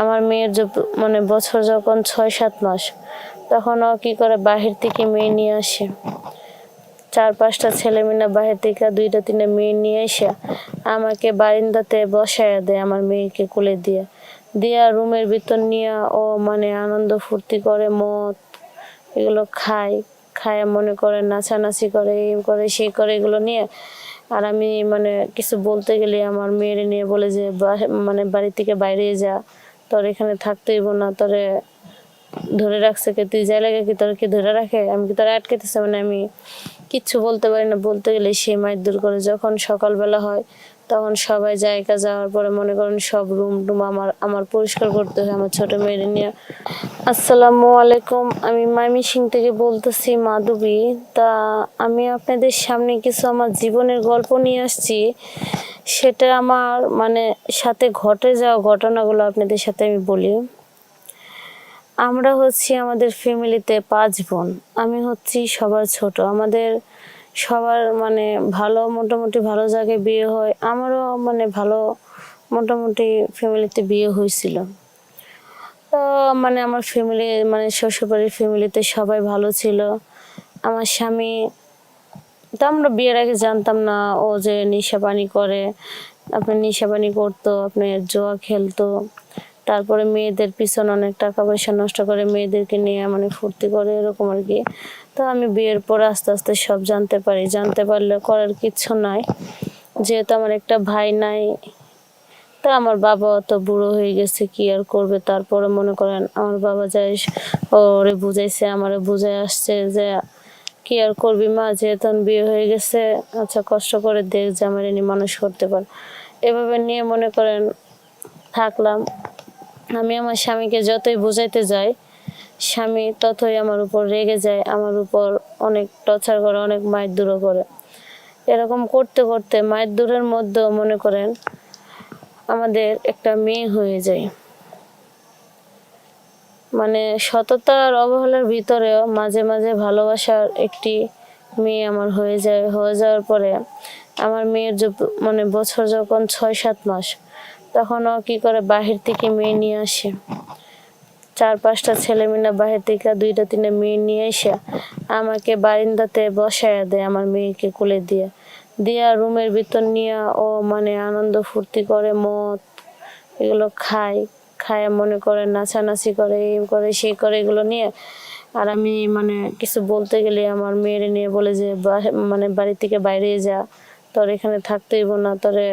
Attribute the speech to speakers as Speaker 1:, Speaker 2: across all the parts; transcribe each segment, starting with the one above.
Speaker 1: আমার মেয়ের মানে বছর যখন 6-7 মাস, তখন ও কি করে বাহির থেকে মেয়ে নিয়ে আসে। 4-5টা ছেলে মিলে বাহির থেকে 2-3টা মেয়ে নিয়ে এসে আমাকে বারিন্দাতে বসায় দেয়, আমার মেয়েকে কোলে দিয়ে রুমের ভিতর নিয়ে ও মানে আনন্দ ফুর্তি করে, মদ এগুলো খায় মনে করে নাচানাচি করে, এই করে সেই করে এগুলো নিয়ে। আর আমি মানে কিছু বলতে গেলে আমার মেয়েরে নিয়ে বলে যে মানে বাড়ি থেকে বাইরে যা, তোর এখানে থাকতেইব না, তোরে ধরে রাখছে কে, তুই যাই লাগে কি তোর কি ধরে রাখে, আমি কি তোরা আটকেতেছে, মানে আমি কিচ্ছু বলতে পারি না। বলতে গেলে সে মারধর করে। যখন সকালবেলা হয় তখন সবাই জায়গা যাওয়ার পরে মনে করেন সব রুম টুম আমার পরিষ্কার করতে হয় আমার ছোট মেয়ের নিয়ে। আসসালামু আলাইকুম, আমি ময়মনসিংহ থেকে বলতেছি, মাধবী। তা আমি আপনাদের সামনে কিছু আমার জীবনের গল্প নিয়ে আসছি। সেটা আমার মানে সাথে ঘটে যাওয়া ঘটনাগুলো আপনাদের সাথে আমি বলি। আমরা হচ্ছি আমাদের ফ্যামিলিতে 5 বোন। আমি হচ্ছি সবার ছোট। আমাদের সবার মানে ভালো, মোটামুটি ভালো জায়গায় বিয়ে হয়। আমারও মানে ভালো মোটামুটি ফ্যামিলিতে বিয়ে হয়েছিল। তো মানে আমার ফ্যামিলি মানে শ্বশুরবাড়ির ফ্যামিলিতে সবাই ভালো ছিল। আমার স্বামী তো আমরা বিয়ের আগে জানতাম না ও যে নেশাপানি করে, আপনার নেশাপানি করতো, আপনার জুয়া খেলতো, তারপরে মেয়েদের পিছনে অনেক টাকা পয়সা নষ্ট করে, মেয়েদেরকে নিয়ে মানে ফুর্তি করে, এরকম আর কি। তো আমি বিয়ের পর আস্তে আস্তে সব জানতে পারলে করার কিচ্ছু নাই, যেহেতু আমার একটা ভাই নাই। তা আমার বাবা তো বুড়ো হয়ে গেছে, কি আর করবে। তারপরে মনে করেন আমার বাবা যাই ওরে বুঝাইছে, আমারে বুঝাই আসছে যে কি আর করবি মা, যেহেতু বিয়ে হয়ে গেছে, আচ্ছা কষ্ট করে দেখ যে আমার এনে মানুষ করতে পার। এভাবে নিয়ে মনে করেন থাকলাম। আমি আমার স্বামীকে যতই বোঝাইতে যাই, স্বামী ততই আমার উপর রেগে যায়, আমার উপর অনেক টর্চার করে, অনেক মারধরও করে। এরকম করতে করতে মারধরের মধ্যেও মনে করেন আমাদের একটা মেয়ে হয়ে যায়। মানে সততার অবহেলার ভিতরেও মাঝে মাঝে ভালোবাসার একটি মেয়ে আমার হয়ে যাওয়ার পরে আমার মেয়ের মানে বছর যখন 6-7 মাস, তখন ও কি করে বাহির থেকে মেয়ে নিয়ে আসে। 4-5টা ছেলে মিলে বাহির থেকে 2-3টা মেয়ে নিয়ে এসে আমাকে বারিন্দাতে বসায় দেয়, আমার মেয়েকে কোলে দিয়ে রুমের ভিতর নিয়ে ও মানে আনন্দ ফুর্তি করে, মদ এগুলো খায় মনে করে নাচানাচি করে, এই করে সেই করে এগুলো নিয়ে। আর আমি মানে কিছু বলতে গেলে আমার মেয়েরে নিয়ে বলে যে মানে বাড়ি থেকে বাইরে যা, তোর এখানে থাকতেইব না, তোরে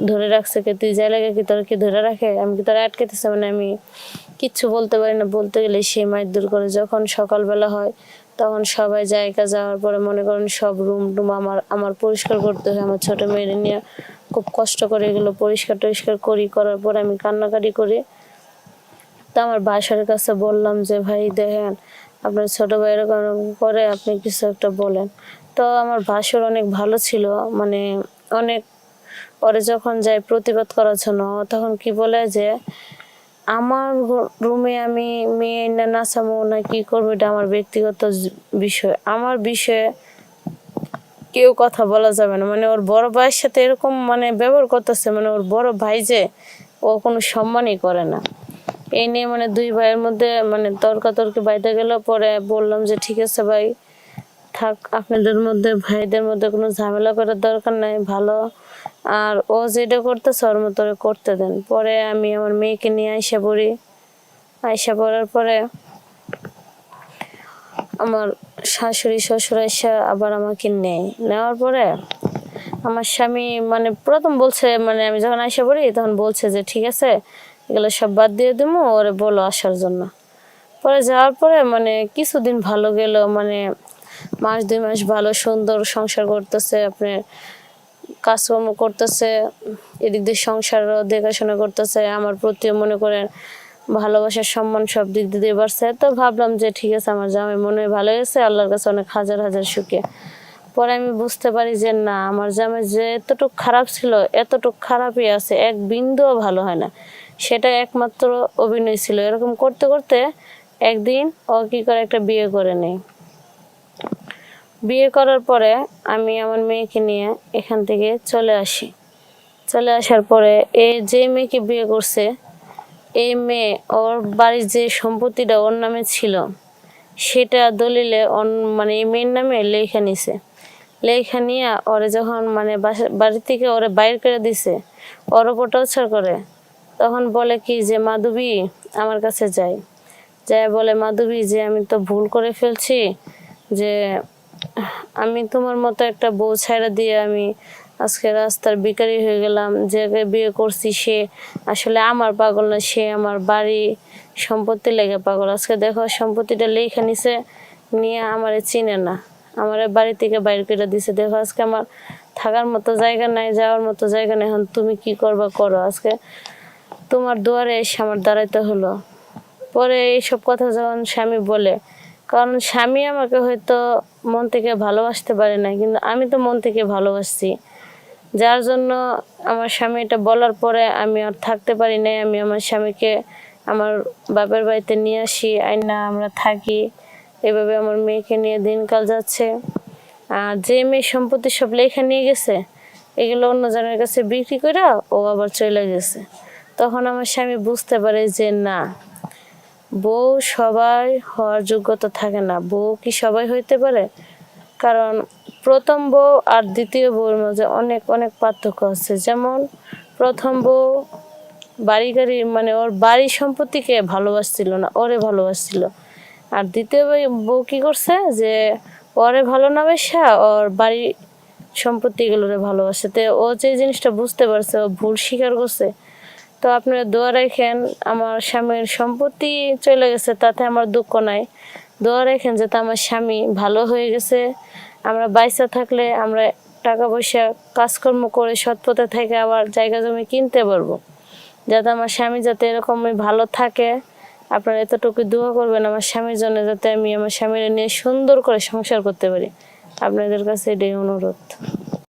Speaker 1: ধরে রাখছে কে, তুই যাই লাগে কি তোর কি ধরে রাখে, আমি কি তোরা আটকেতেছে, মানে আমি কিচ্ছু বলতে পারি না। বলতে গেলে সে মারধর করে। যখন সকালবেলা হয় তখন সবাই জায়গা যাওয়ার পরে মনে করেন সব রুম টুম আমার পরিষ্কার করতে হয় আমার ছোট মেয়ের নিয়ে। খুব কষ্ট করে এগুলো পরিষ্কার করার পর আমি কান্নাকাটি করি। তো আমার বাসার কাছে বললাম যে ভাই দেখেন আপনার ছোট ভাই এরকম করে, আপনি কিছু একটা বলেন। তো আমার ভাসুর অনেক ভালো ছিল, মানে অনেক। পরে যখন যাই প্রতিবাদ করার জন্য, তখন কি বলে যে আমার রুমে আমি মেয়ে না নাচাবো না কি করবো, এটা আমার ব্যক্তিগত বিষয়, আমার বিষয়ে কেউ কথা বলা যাবে না। মানে ওর বড় ভাইয়ের সাথে এরকম মানে ব্যবহার করতেছে, মানে ওর বড় ভাই যে ও কোনো সম্মানই করে না। এই নিয়ে মানে 2 ভাইয়ের মধ্যে মানে তর্কাতর্কি বাইতে গেল। পরে বললাম যে ঠিক আছে ভাই থাক, আপনাদের মধ্যে ভাইদের মধ্যে কোনো ঝামেলা করার দরকার নাই, ভালো। আর ও যেটা করতেছে ওর মতো করতে দেন। পরে আমি আমার মেয়েকে নিয়ে আয়সা পড়ার পরে আমার শাশুড়ি শ্বশুর এসে আবার আমাকে নেওয়ার পরে আমার স্বামী মানে প্রথম বলছে, মানে আমি যখন আয়সা পড়ি তখন বলছে যে ঠিক আছে এগুলো সব বাদ দিয়ে দেবো, ওরে বলো আসার জন্য। পরে যাওয়ার পরে মানে কিছুদিন ভালো গেল, মানে 1-2 মাস ভালো সুন্দর সংসার করতেছে, আপনার কাজকর্ম করতেছে, এদিক দিয়ে সংসারও দেখাশোনা করতেছে, আমার প্রতিও মনে করেন ভালোবাসার সম্মান সব দিক দিয়ে বাড়ছে। তো ভাবলাম যে ঠিক আছে আমার জামাই মনে হয় ভালো গেছে, আল্লাহর কাছে অনেক হাজার হাজার শুকরিয়া। পরে আমি বুঝতে পারি যে না, আমার জামাই যে এতটুক খারাপ ছিল এতটুক খারাপই আছে, এক বিন্দুও ভালো হয় না। সেটা একমাত্র অভিনয় ছিল। এরকম করতে করতে একদিন ও কি করে একটা বিয়ে করে নেয়। বিয়ে করার পরে আমি আমার মেয়েকে নিয়ে এখান থেকে চলে আসার পরে যে মেয়েকে বিয়ে করছে এই মেয়ে ওর বাড়ির যে সম্পত্তিটা ওর নামে ছিল সেটা দলিলে মানে এই মেয়ের নামে লেখা নিছে। লেখা নিয়ে ওরে যখন মানে বাড়ি থেকে ওরে বাইর করে দিছে, ওর ওপর টর্চার করে, তখন বলে কি যে মাধবী আমার কাছে যাই, যাই বলে মাধবী যে আমি তো ভুল করে ফেলছি, যে আমি তোমার মতো একটা বউ ছাইড়া দিয়ে আমি আজকে রাস্তার ভিখারি হয়ে গেলাম, যে বিয়ে করছি সে আসলে আমার পাগল না, সে আমার বাড়ি সম্পত্তি লেগে পাগল। আজকে দেখো সম্পত্তিটা লেখা নিছে, নিয়ে আমারে চিনে না, আমার বাড়ি থেকে বাইর করে দিছে। দেখো আজকে আমার থাকার মতো জায়গা নাই, যাওয়ার মতো জায়গা নেই, এখন তুমি কি করবা করো, আজকে তোমার দুয়ারে এসে আমার দাঁড়াইতে হলো। পরে এইসব কথা যখন স্বামী বলে, কারণ স্বামী আমাকে হয়তো মন থেকে ভালোবাসতে পারে না, কিন্তু আমি তো মন থেকে ভালোবাসছি, যার জন্য আমার স্বামী এটা বলার পরে আমি আর থাকতে পারি নাই। আমি আমার স্বামীকে আমার বাপের বাড়িতে নিয়ে আসি, আইনা আমরা থাকি। এভাবে আমার মেয়েকে নিয়ে দিনকাল যাচ্ছে। আর যে মেয়ে সম্পত্তি সব লেখা নিয়ে গেছে, এগুলো অন্য জনের কাছে বিক্রি করে ও আবার চলে গেছে। তখন আমার স্বামী বুঝতে পারে যে না, বউ সবাই হওয়ার যোগ্যতা থাকে না। বউ কি সবাই হইতে পারে? কারণ প্রথম বউ আর দ্বিতীয় বউর মাঝে অনেক অনেক পার্থক্য আছে। যেমন প্রথম বউ বাড়ি গাড়ি মানে ওর বাড়ি সম্পত্তিকে ভালোবাসছিল না, ওরে ভালোবাসছিল। আর দ্বিতীয় বউ কি করছে, যে ওরে ভালো না বেশা ওর বাড়ি সম্পত্তিগুলোরে ভালোবাসে। তো ও যে জিনিসটা বুঝতে পারছে, ও ভুল স্বীকার করছে। তো আপনারা দোয়া রাখেন, আমার স্বামীর সম্পত্তি চলে গেছে তাতে আমার দুঃখ নাই। দোয়া রাখেন যাতে আমার স্বামী ভালো হয়ে গেছে, আমরা বাইসা থাকলে আমরা টাকা পয়সা কাজকর্ম করে সৎ পথে থেকে আবার জায়গা জমি কিনতে পারবো। যাতে আমার স্বামী যাতে এরকমই ভালো থাকে, আপনারা এতটুকু দোয়া করবেন আমার স্বামীর জন্য, যাতে আমি আমার স্বামীর নিয়ে সুন্দর করে সংসার করতে পারি। আপনাদের কাছে এটাই অনুরোধ।